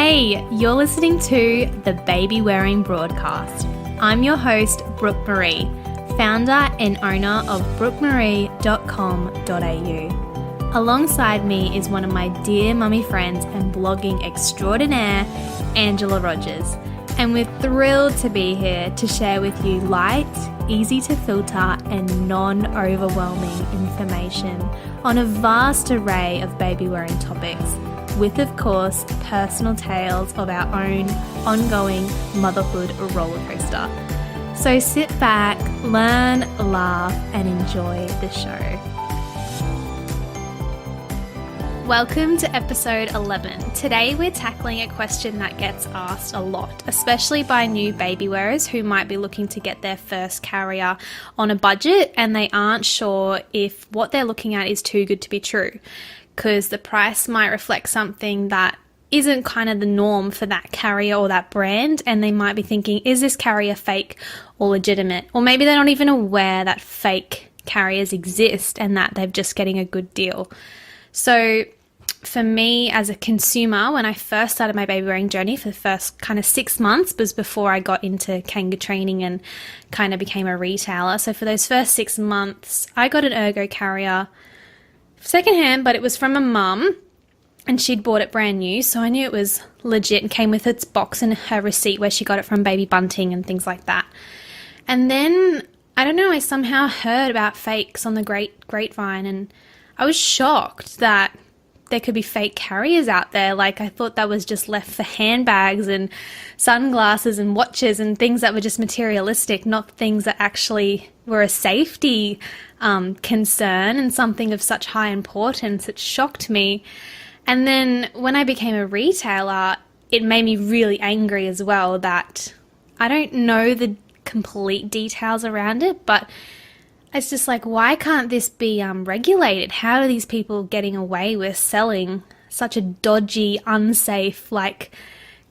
Hey, you're listening to the Babywearing broadcast. I'm your host, Brooke Marie, founder and owner of brookemarie.com.au. Alongside me is one of my dear mummy friends and blogging extraordinaire, Angela Rogers. And we're thrilled to be here to share with you light, easy to filter and non-overwhelming information on a vast array of baby-wearing topics, with, of course, personal tales of our own ongoing motherhood roller coaster. So sit back, learn, laugh, and enjoy the show. Welcome to episode 11. Today we're tackling a question that gets asked a lot, especially by new baby wearers who might be looking to get their first carrier on a budget and they aren't sure if what they're looking at is too good to be true, because the price might reflect something that isn't kind of the norm for that carrier or that brand, and they might be thinking, is this carrier fake or legitimate? Or maybe they're not even aware that fake carriers exist and that they're just getting a good deal. So for me as a consumer, when I first started my baby wearing journey, for the first kind of 6 months was before I got into Kanga training and kind of became a retailer. So for those first 6 months, I got an Ergo carrier secondhand, but it was from a mum and she'd bought it brand new. So I knew it was legit and came with its box and her receipt where she got it from Baby Bunting and things like that. And then, I don't know, I somehow heard about fakes on the grapevine and I was shocked that there could be fake carriers out there. Like, I thought that was just left for handbags and sunglasses and watches and things that were just materialistic, not things that actually were a safety concern and something of such high importance. It shocked me. And then when I became a retailer, it made me really angry as well that I don't know the complete details around it, but it's just like, why can't this be regulated? How are these people getting away with selling such a dodgy, unsafe, like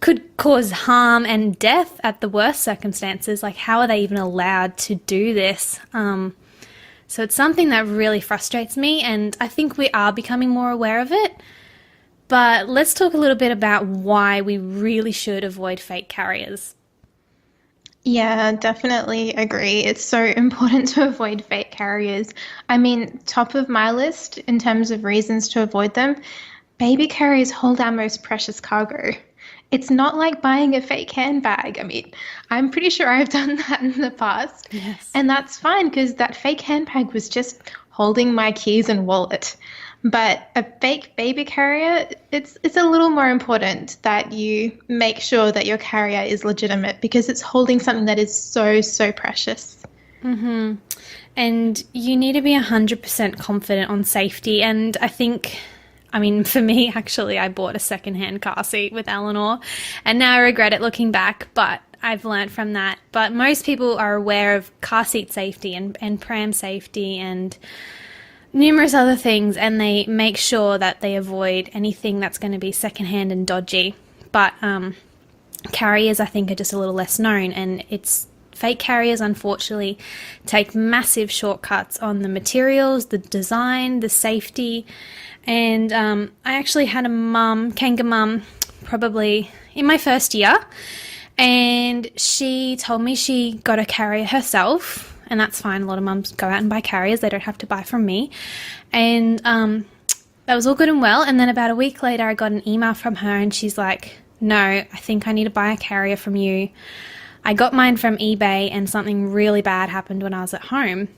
could cause harm and death at the worst circumstances? Like, how are they even allowed to do this? So it's something that really frustrates me, and I think we are becoming more aware of it. But let's talk a little bit about why we really should avoid fake carriers. Yeah, definitely agree. It's so important to avoid fake carriers. I mean, top of my list in terms of reasons to avoid them, baby carriers hold our most precious cargo. It's not like buying a fake handbag. I mean, I'm pretty sure I've done that in the past. Yes. And that's fine because that fake handbag was just holding my keys and wallet. But a fake baby carrier, it's a little more important that you make sure that your carrier is legitimate because it's holding something that is so, so precious. Mm-hmm. And you need to be 100% confident on safety. And I think, I mean, for me, actually, I bought a secondhand car seat with Eleanor and now I regret it looking back, but I've learned from that. But most people are aware of car seat safety and pram safety and numerous other things, and they make sure that they avoid anything that's going to be secondhand and dodgy. But carriers, I think, are just a little less known, and fake carriers, unfortunately, take massive shortcuts on the materials, the design, the safety. And I actually had a Kanga mum, probably in my first year, and she told me she got a carrier herself. And that's fine. A lot of mums go out and buy carriers. They don't have to buy from me. And that was all good and well. And then about a week later, I got an email from her and she's like, no, I think I need to buy a carrier from you. I got mine from eBay and something really bad happened when I was at home.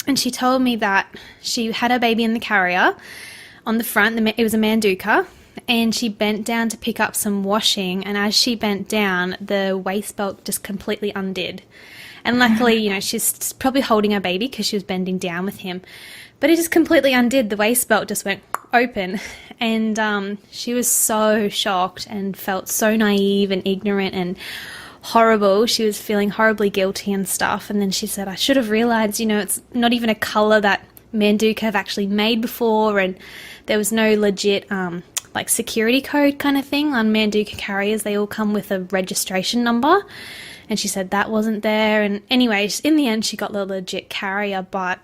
And she told me that she had her baby in the carrier on the front. It was a Manduka. And she bent down to pick up some washing. And as she bent down, the waist belt just completely undid. And luckily, you know, she's probably holding her baby because she was bending down with him. But it just completely undid. The waist belt just went open. And she was so shocked and felt so naive and ignorant and horrible. She was feeling horribly guilty and stuff. And then she said, I should have realized, you know, it's not even a color that Manduka have actually made before. And there was no legit like security code kind of thing on Manduka carriers. They all come with a registration number. And she said that wasn't there. And anyways, in the end, she got the legit carrier. But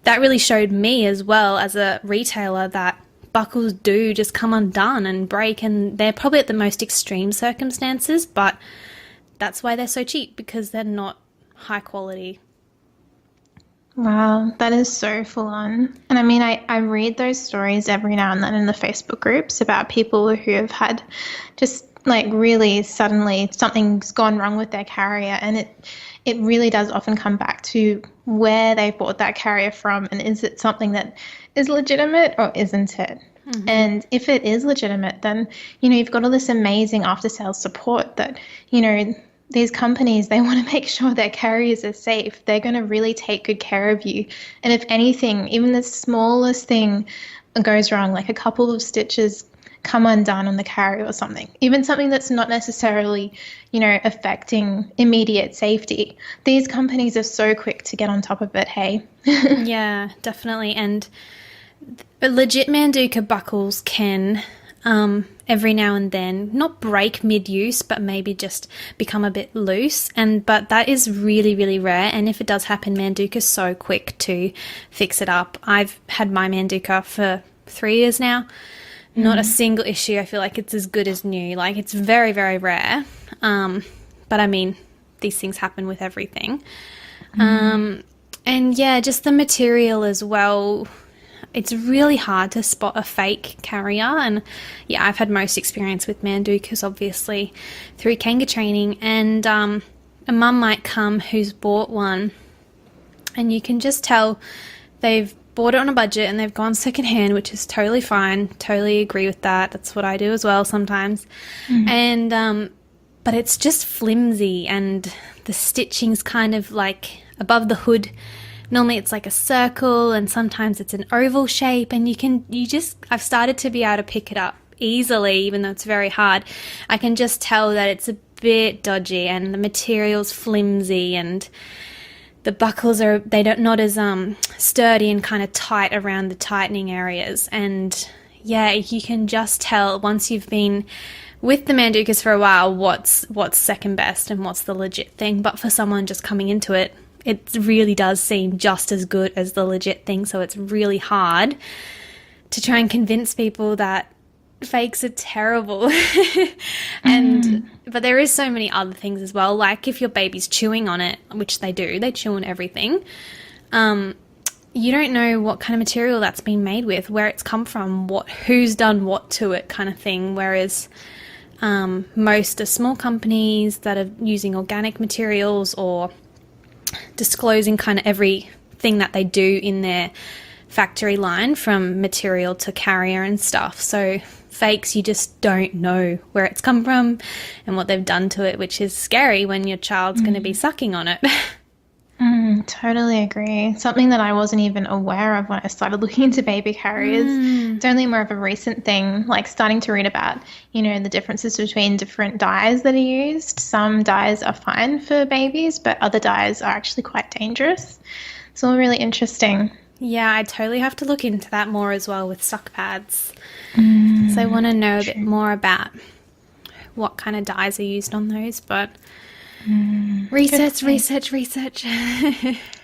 that really showed me as well as a retailer that buckles do just come undone and break, and they're probably at the most extreme circumstances, but that's why they're so cheap, because they're not high quality. Wow, that is so full on. And I mean, I read those stories every now and then in the Facebook groups about people who have had just like really suddenly something's gone wrong with their carrier, and it really does often come back to where they bought that carrier from, and is it something that is legitimate or isn't it? Mm-hmm. And if it is legitimate, then, you know, you've got all this amazing after-sales support that, you know, these companies, they want to make sure their carriers are safe. They're going to really take good care of you. And if anything, even the smallest thing goes wrong, like a couple of stitches come undone on the carrier or something, even something that's not necessarily, you know, affecting immediate safety, these companies are so quick to get on top of it, hey? Yeah, definitely. And legit Manduka buckles can every now and then not break mid-use, but maybe just become a bit loose, but that is really, really rare. And if it does happen, Manduka's so quick to fix it up. I've had my Manduka for 3 years now. Not a single issue. I feel like it's as good as new. Like, it's very, very rare. But I mean, these things happen with everything. And yeah, just the material as well. It's really hard to spot a fake carrier. And yeah, I've had most experience with Mandukas, obviously, through Kanga training. And a mum might come who's bought one, and you can just tell they've bought it on a budget and they've gone secondhand, which is totally fine. Totally agree with that. That's what I do as well sometimes. And but it's just flimsy, and the stitching's kind of like above the hood. Normally it's like a circle, and sometimes it's an oval shape, and I've started to be able to pick it up easily, even though it's very hard. I can just tell that it's a bit dodgy, and the material's flimsy, and the buckles not as sturdy and kind of tight around the tightening areas. And yeah, you can just tell once you've been with the Mandukas for a while what's second best and what's the legit thing. But for someone just coming into it, it really does seem just as good as the legit thing. So it's really hard to try and convince people that fakes are terrible. But there is so many other things as well, like if your baby's chewing on it, which they chew on everything, you don't know what kind of material that's been made with, where it's come from, who's done what to it, kind of thing. Whereas most are small companies that are using organic materials or disclosing kind of everything that they do in their factory line, from material to carrier and stuff. So fakes, you just don't know where it's come from and what they've done to it, which is scary when your child's going to be sucking on it. Totally agree. Something that I wasn't even aware of when I started looking into baby carriers. It's only more of a recent thing, like starting to read about, you know, the differences between different dyes that are used. Some dyes are fine for babies, but other dyes are actually quite dangerous. It's all really interesting. Yeah, I totally have to look into that more as well with suck pads. So I want to know a bit more about what kind of dyes are used on those, but research.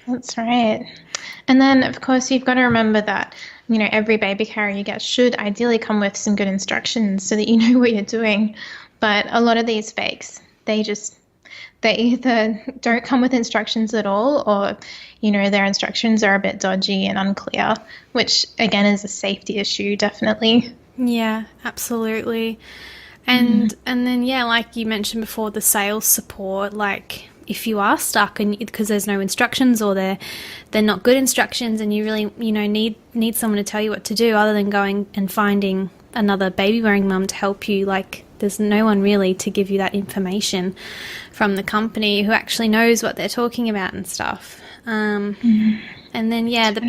That's right. And then, of course, you've got to remember that, you know, every baby carrier you get should ideally come with some good instructions so that you know what you're doing. But a lot of these fakes, they either don't come with instructions at all, or, you know, their instructions are a bit dodgy and unclear, which, again, is a safety issue, definitely. Yeah, absolutely. And then, yeah, like you mentioned before, the sales support, like if you are stuck and because there's no instructions, or they're not good instructions, and you really, you know, need someone to tell you what to do other than going and finding another baby wearing mum to help you. Like, there's no one really to give you that information from the company who actually knows what they're talking about and stuff. And then, yeah, the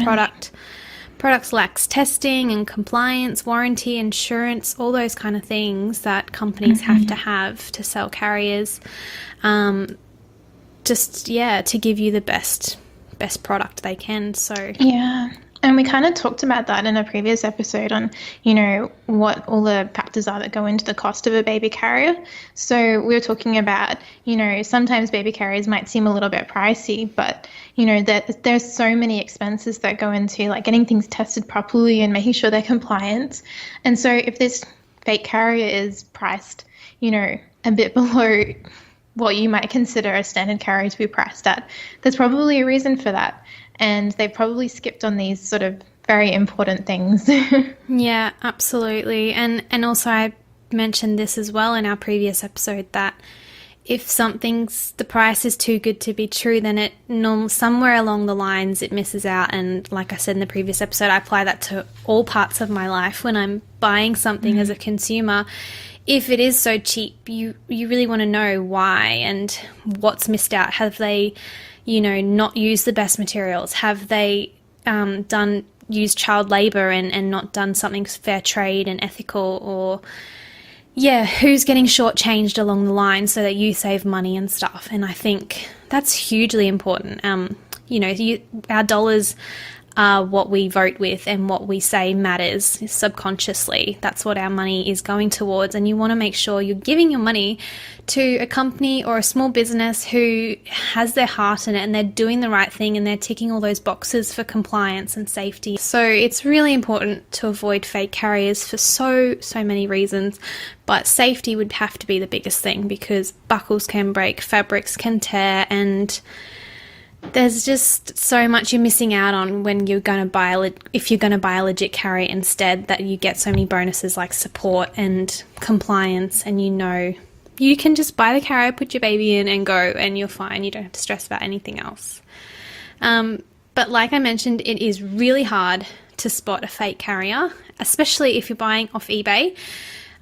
products lacks testing and compliance, warranty, insurance, all those kind of things that companies have to sell carriers. Just, yeah, to give you the best product they can. So yeah. And we kind of talked about that in a previous episode on, what all the factors are that go into the cost of a baby carrier. So we were talking about, sometimes baby carriers might seem a little bit pricey, but, there's so many expenses that go into like getting things tested properly and making sure they're compliant. And so if this fake carrier is priced, a bit below what you might consider a standard carrier to be priced at, there's probably a reason for that. And they probably skipped on these sort of very important things. Yeah, absolutely. And also I mentioned this as well in our previous episode, that if the price is too good to be true, then somewhere along the lines it misses out. And like I said in the previous episode, I apply that to all parts of my life when I'm buying something as a consumer. If it is so cheap, you really want to know why and what's missed out. Have they not use the best materials? Have they used child labour and not done something fair trade and ethical? Or, who's getting shortchanged along the line so that you save money and stuff? And I think that's hugely important. Our dollars are what we vote with, and what we say matters subconsciously. That's what our money is going towards, and you want to make sure you're giving your money to a company or a small business who has their heart in it and they're doing the right thing and they're ticking all those boxes for compliance and safety. So it's really important to avoid fake carriers for so many reasons, but safety would have to be the biggest thing, because buckles can break, fabrics can tear, and there's just so much you're missing out on when you're going to buy if you're going to buy a legit carrier instead, that you get so many bonuses like support and compliance, and you can just buy the carrier, put your baby in and go, and you're fine. You don't have to stress about anything else. But like I mentioned, it is really hard to spot a fake carrier, especially if you're buying off eBay.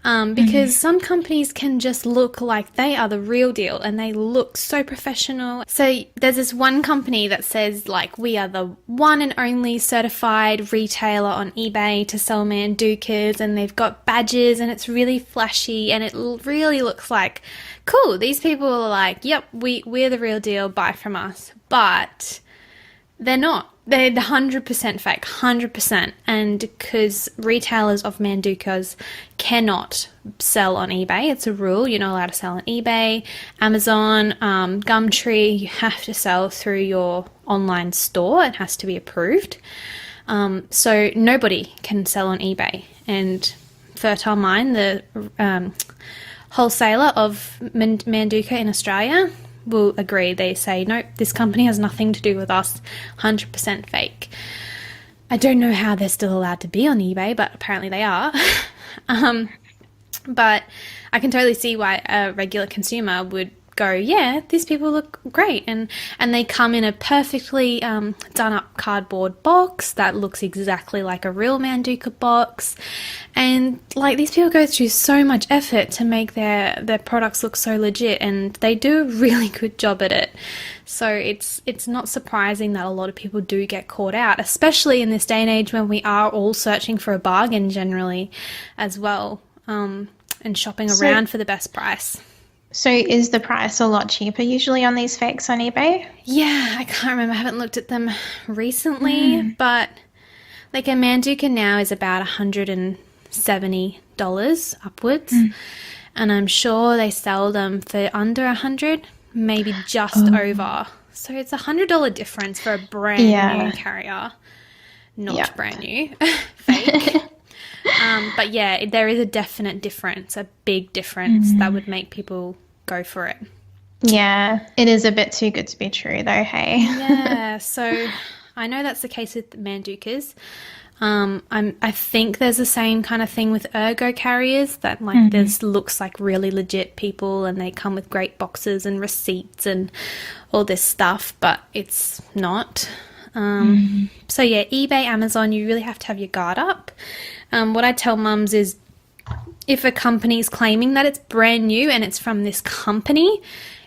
Because some companies can just look like they are the real deal and they look so professional. So there's this one company that says like, we are the one and only certified retailer on eBay to sell mandukas, and they've got badges and it's really flashy and it really looks like, cool, these people are like, yep, we're the real deal, buy from us. But they're not. They're 100% fake, 100%. And because retailers of mandukas cannot sell on eBay, it's a rule. You're not allowed to sell on eBay, Amazon, Gumtree. You have to sell through your online store. It has to be approved. So nobody can sell on eBay. And Fertile Mind, the wholesaler of manduka in Australia, will agree. They say, nope, this company has nothing to do with us, 100% fake. I don't know how they're still allowed to be on eBay, but apparently they are. But I can totally see why a regular consumer would go, yeah, these people look great. And they come in a perfectly done up cardboard box that looks exactly like a real manduka box. And like, these people go through so much effort to make their products look so legit, and they do a really good job at it. So it's not surprising that a lot of people do get caught out, especially in this day and age when we are all searching for a bargain generally as well, and shopping around for the best price. So is the price a lot cheaper usually on these fakes on eBay? Yeah, I can't remember. I haven't looked at them recently, but like a manduka now is about $170 upwards. And I'm sure they sell them for under $100, maybe just over. So it's $100 difference for a brand new carrier. Not brand new, fake. But yeah, there is a definite difference, a big difference that would make people go for it. Yeah, it is a bit too good to be true though, hey? Yeah, so I know that's the case with mandukas. I think there's the same kind of thing with ergo carriers, that like this looks like really legit people and they come with great boxes and receipts and all this stuff, but it's not. So yeah, eBay, Amazon, you really have to have your guard up. What I tell mums is, if a company's claiming that it's brand new and it's from this company,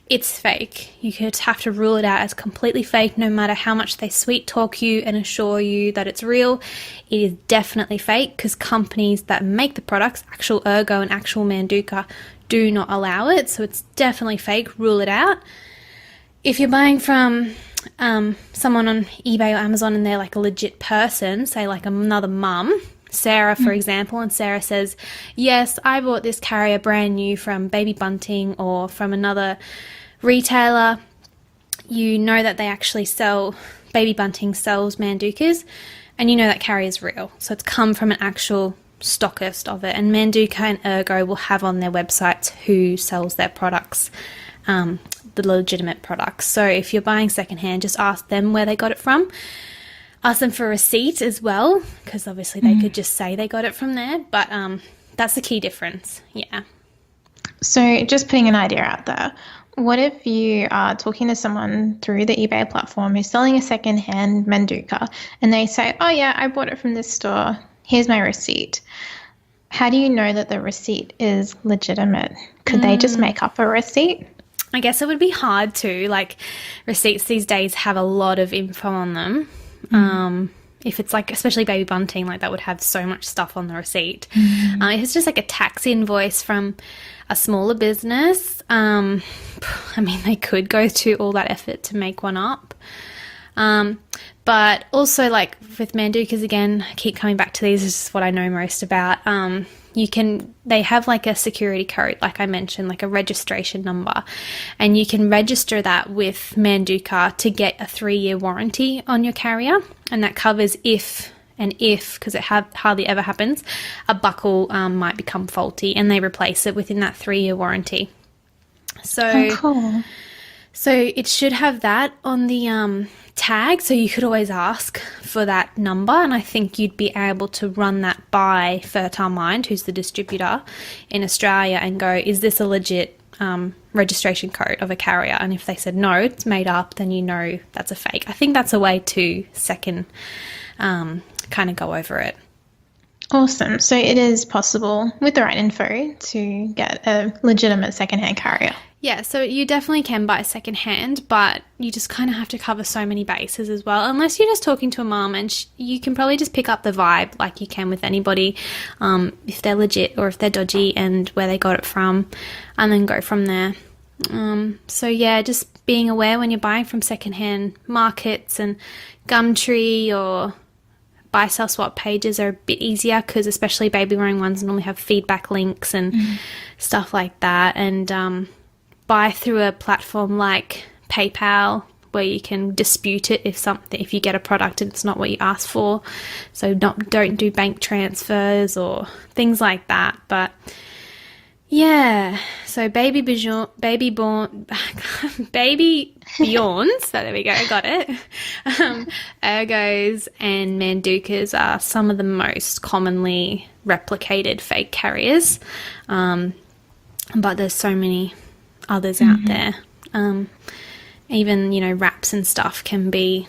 it's fake. You just have to rule it out as completely fake, no matter how much they sweet talk you and assure you that it's real. It is definitely fake, because companies that make the products, actual ergo and actual manduka, do not allow it. So it's definitely fake. Rule it out. If you're buying from someone on eBay or Amazon and they're like a legit person, say like another mum, Sarah, for example, and Sarah says, yes, I bought this carrier brand new from Baby Bunting or from another retailer, you know that they actually sell, Baby Bunting sells Mandukas, and you know that carrier is real. So it's come from an actual stockist of it. And Manduka and Ergo will have on their websites who sells their products, the legitimate products. So if you're buying secondhand, just ask them where they got it from. Ask them for a receipt as well, because obviously they could just say they got it from there. But that's the key difference. Yeah. So just putting an idea out there, what if you are talking to someone through the eBay platform who's selling a secondhand Manduka and they say, oh yeah, I bought it from this store, here's my receipt. How do you know that the receipt is legitimate? Could they just make up a receipt? I guess it would be hard to, like, receipts these days have a lot of info on them. If it's like, especially Baby Bunting, like that would have so much stuff on the receipt. If it's just like a tax invoice from a smaller business, I mean, they could go to all that effort to make one up. But also, like with Mandukas, again, I keep coming back to these, this is what I know most about. They have like a security code, like I mentioned, like a registration number, and you can register that with Manduka to get a 3-year warranty on your carrier, and that covers if, because it hardly ever happens, a buckle might become faulty and they replace it within that 3-year warranty. So, cool. So it should have that on the tag, so you could always ask for that number, and I think you'd be able to run that by Fertile Mind, who's the distributor in Australia, and go, is this a legit registration code of a carrier? And if they said no, it's made up, then you know that's a fake. I think that's a way to second kind of go over it. Awesome. So it is possible with the right info to get a legitimate secondhand carrier. Yeah, so you definitely can buy secondhand, but you just kind of have to cover so many bases as well. Unless you're just talking to a mum, and you can probably just pick up the vibe like you can with anybody, if they're legit or if they're dodgy and where they got it from, and then go from there. So yeah, just being aware when you're buying from secondhand markets, and Gumtree or buy, sell, swap pages are a bit easier, because especially Babywearing ones normally have feedback links and stuff like that. And buy through a platform like PayPal, where you can dispute it if you get a product and it's not what you asked for. So don't do bank transfers or things like that. But yeah, so Baby Bjorns, so there we go, I got it. Ergos and Mandukas are some of the most commonly replicated fake carriers, but there's so many others out there. Even, wraps and stuff can be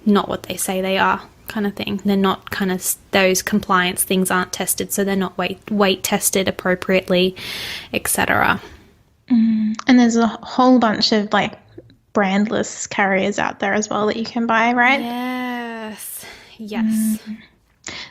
not what they say they are, kind of thing. They're not kind of, those compliance things aren't tested, so they're not weight tested appropriately, etc. And there's a whole bunch of like brandless carriers out there as well that you can buy, right? Yes.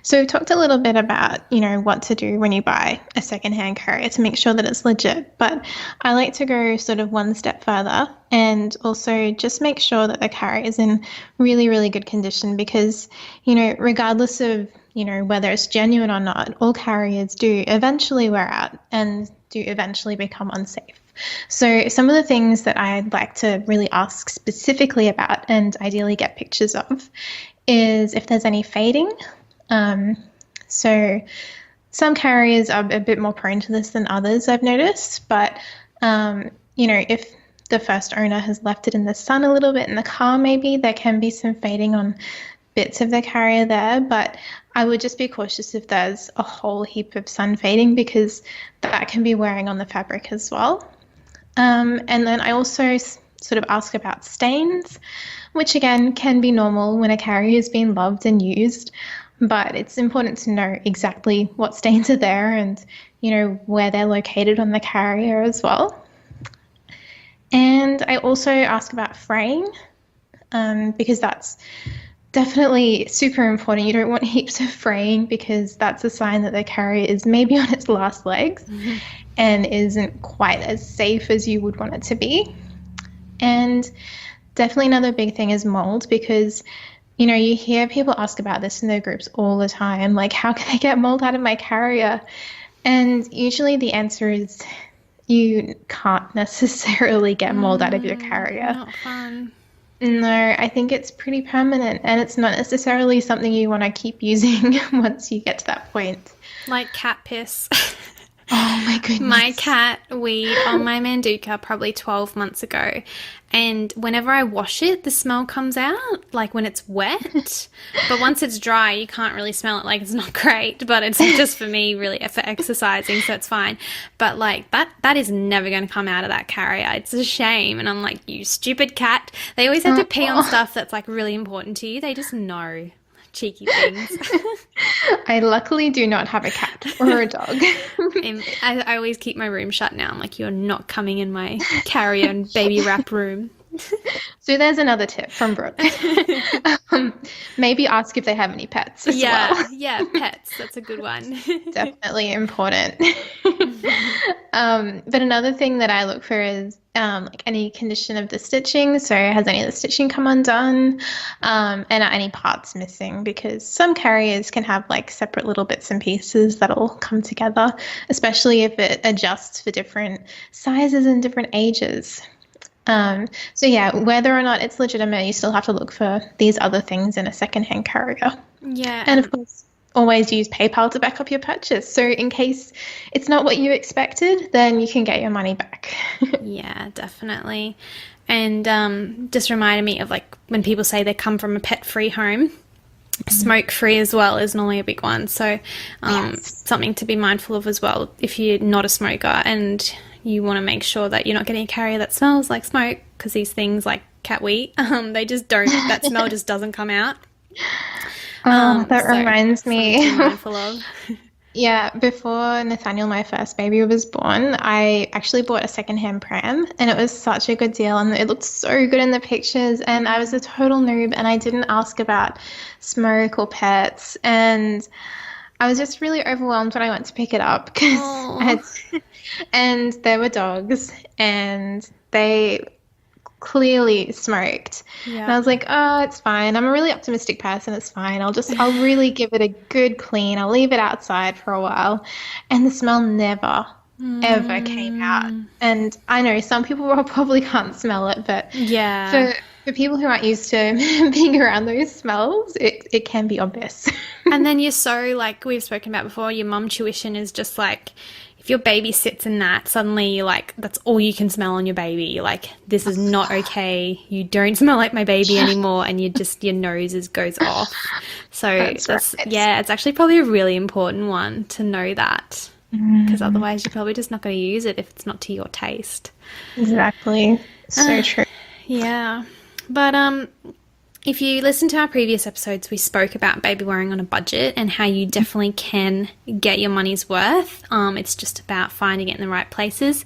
So we've talked a little bit about, what to do when you buy a secondhand carrier to make sure that it's legit. But I like to go sort of one step further and also just make sure that the carrier is in really, really good condition, because, regardless of, whether it's genuine or not, all carriers do eventually wear out and do eventually become unsafe. So some of the things that I'd like to really ask specifically about and ideally get pictures of is if there's any fading. So some carriers are a bit more prone to this than others, I've noticed, but, if the first owner has left it in the sun a little bit in the car, maybe there can be some fading on bits of the carrier there, but I would just be cautious if there's a whole heap of sun fading, because that can be wearing on the fabric as well. And then I also sort of ask about stains, which again can be normal when a carrier has been loved and used, but it's important to know exactly what stains are there and, where they're located on the carrier as well. And I also ask about fraying, because that's definitely super important. You don't want heaps of fraying, because that's a sign that the carrier is maybe on its last legs and isn't quite as safe as you would want it to be. And Definitely another big thing is mold because, you hear people ask about this in their groups all the time. Like, how can I get mold out of my carrier? And usually the answer is you can't necessarily get mold out of your carrier. Not fun. No, I think it's pretty permanent and it's not necessarily something you want to keep using once you get to that point. Like cat piss. Oh my goodness. My cat weed on my Manduka probably 12 months ago. And whenever I wash it, the smell comes out, like when it's wet. But once it's dry, you can't really smell it. Like, it's not great, but it's just for me, really, for exercising, so it's fine. But, like, that is never going to come out of that carrier. It's a shame. And I'm like, you stupid cat. They always have to pee on stuff that's, like, really important to you. They just know. Cheeky things. I luckily do not have a cat or a dog. And I always keep my room shut now. I'm like, you're not coming in my carrier and baby wrap room. So there's another tip from Brooke. Maybe ask if they have any pets as well. Yeah, pets. That's a good one. Definitely important. But another thing that I look for is like any condition of the stitching. So has any of the stitching come undone, and are any parts missing? Because some carriers can have like separate little bits and pieces that'll come together, especially if it adjusts for different sizes and different ages. So yeah, whether or not it's legitimate, you still have to look for these other things in a secondhand carrier. Yeah. And of course, always use PayPal to back up your purchase. So in case it's not what you expected, then you can get your money back. Yeah, definitely. And just reminded me of like when people say they come from a pet-free home, smoke-free as well is normally a big one. So something to be mindful of as well if you're not a smoker and you want to make sure that you're not getting a carrier that smells like smoke, because these things like cat wee, they just don't, that smell just doesn't come out. That reminds me. To be mindful of. Yeah, before Nathaniel, my first baby, was born, I actually bought a secondhand pram and it was such a good deal and it looked so good in the pictures, and I was a total noob and I didn't ask about smoke or pets, and I was just really overwhelmed when I went to pick it up because and there were dogs and they clearly smoked. Yeah. And I was like, oh, it's fine. I'm a really optimistic person. It's fine. I'll really give it a good clean. I'll leave it outside for a while. And the smell never, ever came out. And I know some people probably can't smell it, but for people who aren't used to being around those smells, it can be obvious. And then you're so, like we've spoken about before, your mum tuition is just like, if your baby sits in that, suddenly you're like, that's all you can smell on your baby. You're like, this is not okay. You don't smell like my baby anymore, and your nose goes off. So that's right. Yeah, it's actually probably a really important one to know that, because otherwise you're probably just not going to use it if it's not to your taste. Exactly. So true. Yeah. But if you listen to our previous episodes, we spoke about baby wearing on a budget and how you definitely can get your money's worth. It's just about finding it in the right places,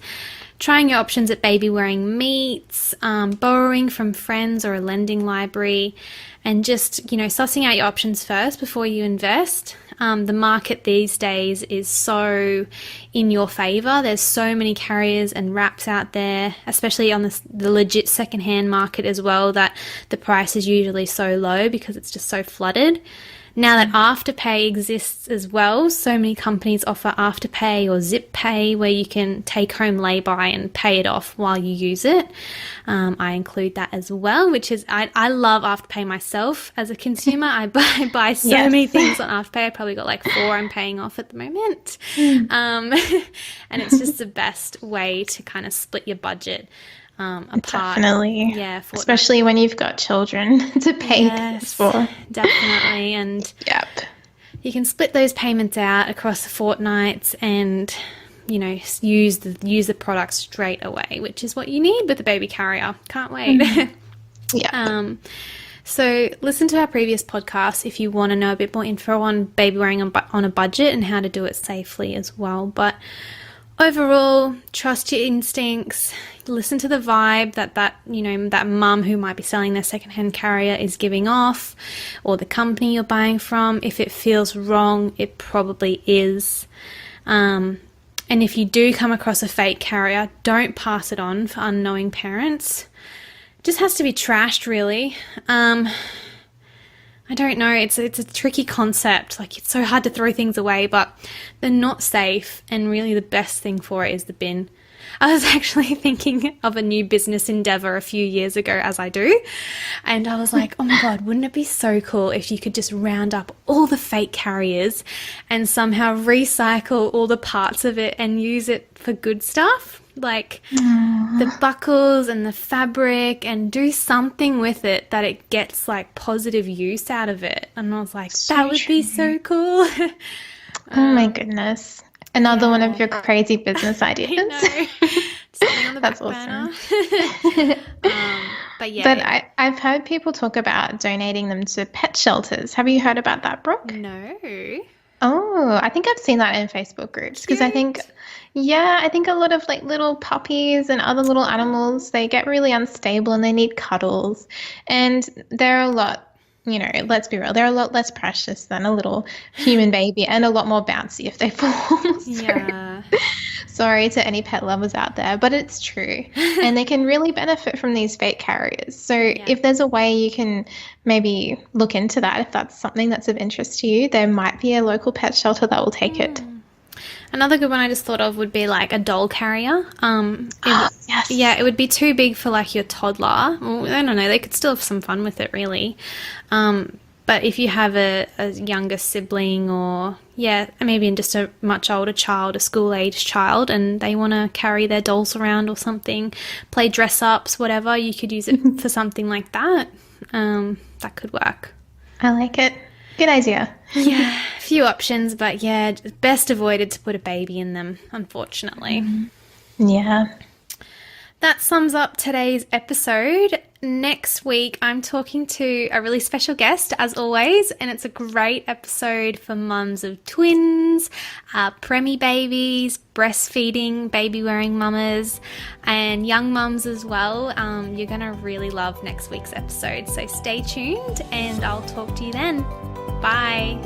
trying your options at baby wearing meets, borrowing from friends or a lending library, and just, sussing out your options first before you invest. The market these days is so in your favor. There's so many carriers and wraps out there, especially on the legit secondhand market as well, that the price is usually so low because it's just so flooded. Now that Afterpay exists as well, so many companies offer Afterpay or Zip Pay where you can take home lay-by and pay it off while you use it. I include that as well, which is, I love Afterpay myself as a consumer. I buy so many things on Afterpay. I probably got like 4 I'm paying off at the moment. And it's just the best way to kind of split your budget apart. Definitely. Yeah. Especially when you've got children to pay things for. Definitely. And you can split those payments out across the fortnights and, use the product straight away, which is what you need with a baby carrier. Can't wait. So listen to our previous podcast if you want to know a bit more info on baby wearing on a budget and how to do it safely as well. But overall, trust your instincts, listen to the vibe that mum who might be selling their secondhand carrier is giving off, or the company you're buying from. If it feels wrong, it probably is. And if you do come across a fake carrier, don't pass it on for unknowing parents. just has to be trashed, really. I don't know. It's a tricky concept. Like, it's so hard to throw things away, but they're not safe. And really the best thing for it is the bin. I was actually thinking of a new business endeavor a few years ago, as I do. And I was like, oh my God, wouldn't it be so cool if you could just round up all the fake carriers and somehow recycle all the parts of it and use it for good stuff? Like the buckles and the fabric, and do something with it that it gets like positive use out of it. And I was like, that would be so cool. Oh my goodness. Another one of your crazy business ideas. I know. Something on the That's back burner. awesome. But yeah. But I've heard people talk about donating them to pet shelters. Have you heard about that, Brooke? No. Oh, I think I've seen that in Facebook groups because I think a lot of like little puppies and other little animals, they get really unstable and they need cuddles. And they're a lot, let's be real, they're a lot less precious than a little human baby and a lot more bouncy if they fall. Yeah. Sorry to any pet lovers out there, but it's true. And they can really benefit from these fake carriers. So if there's a way you can maybe look into that, if that's something that's of interest to you, there might be a local pet shelter that will take it. Another good one I just thought of would be like a doll carrier. Yes. Yeah, it would be too big for like your toddler. Well, I don't know, they could still have some fun with it, really. But if you have a younger sibling or, maybe just a much older child, a school-age child, and they want to carry their dolls around or something, play dress-ups, whatever, you could use it for something like that. That could work. I like it. Good idea. Yeah, a few options, but best avoided to put a baby in them, unfortunately. Yeah. That sums up today's episode. Next week, I'm talking to a really special guest, as always, and it's a great episode for mums of twins, preemie babies, breastfeeding, baby-wearing mamas, and young mums as well. You're going to really love next week's episode, so stay tuned, and I'll talk to you then. Bye.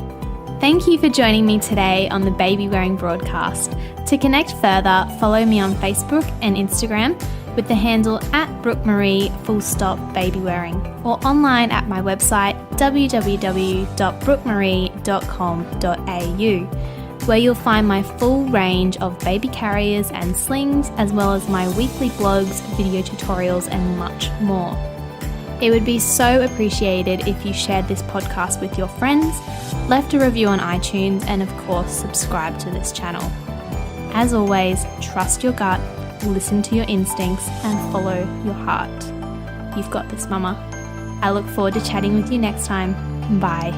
Thank you for joining me today on the Babywearing broadcast. To connect further, follow me on Facebook and Instagram with the handle @BrookeMarie_Babywearing, or online at my website www.brookemarie.com.au, where you'll find my full range of baby carriers and slings, as well as my weekly blogs, video tutorials, and much more. It would be so appreciated if you shared this podcast with your friends, left a review on iTunes, and of course subscribe to this channel. As always, trust your gut, listen to your instincts, and follow your heart. You've got this, Mama. I look forward to chatting with you next time. Bye.